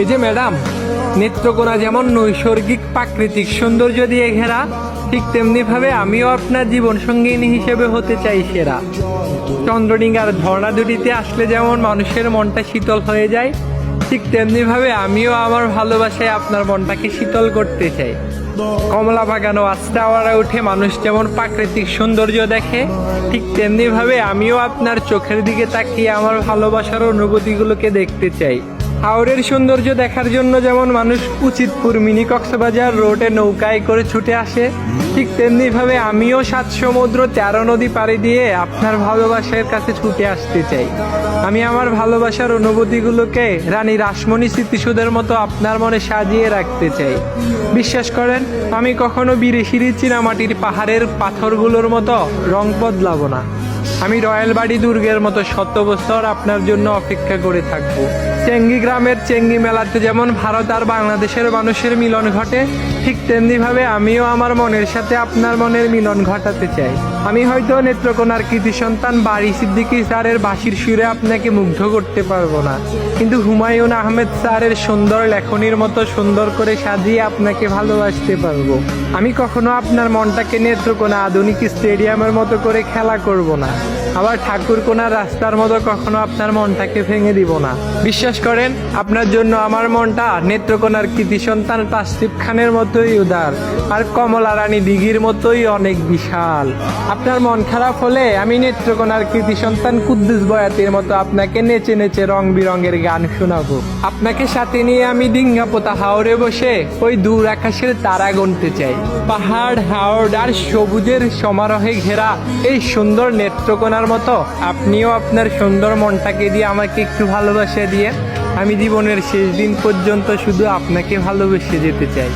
এই যে ম্যাডাম, নেত্রকোনা যেমন নৈসর্গিক প্রাকৃতিক সৌন্দর্য দিয়ে ঘেরা, ঠিক তেমনি ভাবে আমিও আপনার জীবন সঙ্গিনী হিসেবে হতে চাই সেরা। চন্দ্রডিঙ্গার ঝর্ণা দুটিতে আসলে যেমন মানুষের মনটা শীতল হয়ে যায়, ঠিক তেমনি ভাবে আমিও আমার ভালোবাসায় আপনার মনটাকে শীতল করতে চাই। কমলা বাগান ও আস্তাওয়ারা উঠে মানুষ যেমন প্রাকৃতিক সৌন্দর্য দেখে, ঠিক তেমনি ভাবে আমিও আপনার চোখের দিকে তাকিয়ে আমার ভালোবাসার অনুভূতিগুলোকে দেখতে চাই। হাওরের সৌন্দর্য দেখার জন্য যেমন মানুষ উচিতপুর মিনি কক্সবাজার রোডে নৌকায় করে ছুটে আসে, ঠিক তেমনি ভাবে আমিও 7 সমুদ্র 13 নদী পাড়ি দিয়ে আপনার ভালোবাসার কাছে ছুটে আসতে চাই। আমি আমার ভালোবাসার অনুভূতিগুলোকে রানী রাসমণি স্মৃতিসৌধের মতো আপনার মনে সাজিয়ে রাখতে চাই। বিশ্বাস করেন, আমি কখনো বিরিশিরি চীনামাটির পাহাড়ের পাথরগুলোর মতো রং বদলাবো না। আমি রয়্যাল বাড়ি দুর্গের মতো 100 বছর আপনার জন্য অপেক্ষা করে থাকবো। চেঙ্গি গ্রামের চেঙ্গি মেলাতে যেমন ভারত আর বাংলাদেশের মানুষের মিলন ঘটে, ঠিক তেমনি ভাবে আমিও আমার মনের সাথে আপনার মনের মিলন ঘটাতে চাই। আমি হয়তো নেত্রকোনার কৃতি সন্তান বারী সিদ্দিকী স্যারের বাঁশির সুরে আপনাকে মুগ্ধ করতে পারবো না, কিন্তু হুমায়ুন আহমেদ স্যারের সুন্দর লেখনীর মতো সুন্দর করে সাজিয়ে আপনাকে ভালোবাসতে পারবো। আমি কখনো আপনার মনটাকে নেত্রকোনা আধুনিক স্টেডিয়ামের মতো করে খেলা করব না, আবার ঠাকুরকোনার রাস্তার মতো কখনো আপনার মনটাকে ভেঙে দিব না। বিশ্বাস করেন, আপনার জন্য আমার মনটা নেত্রকোনার কৃতি সন্তান তাসরিফ খানের মতোই উদার, আর কমলা রানী দিঘির মতোই অনেক বিশাল। আপনার মন খারাপ হলে আমি নেত্রকোনার কৃতি সন্তান কুদ্দুস বয়াতির মতো আপনাকে নেচে নেচে রং বিরঙের গান শোনাবো। আপনাকে সাথে নিয়ে আমি ডিঙ্গাপোতা হাওরে বসে ওই দূর আকাশের তারা গুনতে চাই। পাহাড়, হাওড় আর সবুজের সমারোহে ঘেরা এই সুন্দর নেত্রকোনার মতো আপনিও আপনার সুন্দর মনটাকে দিয়ে আমাকে একটু ভালোবাসা দিয়ে আমি জীবনের শেষ দিন পর্যন্ত শুধু আপনাকে ভালোবেসে যেতে চাই।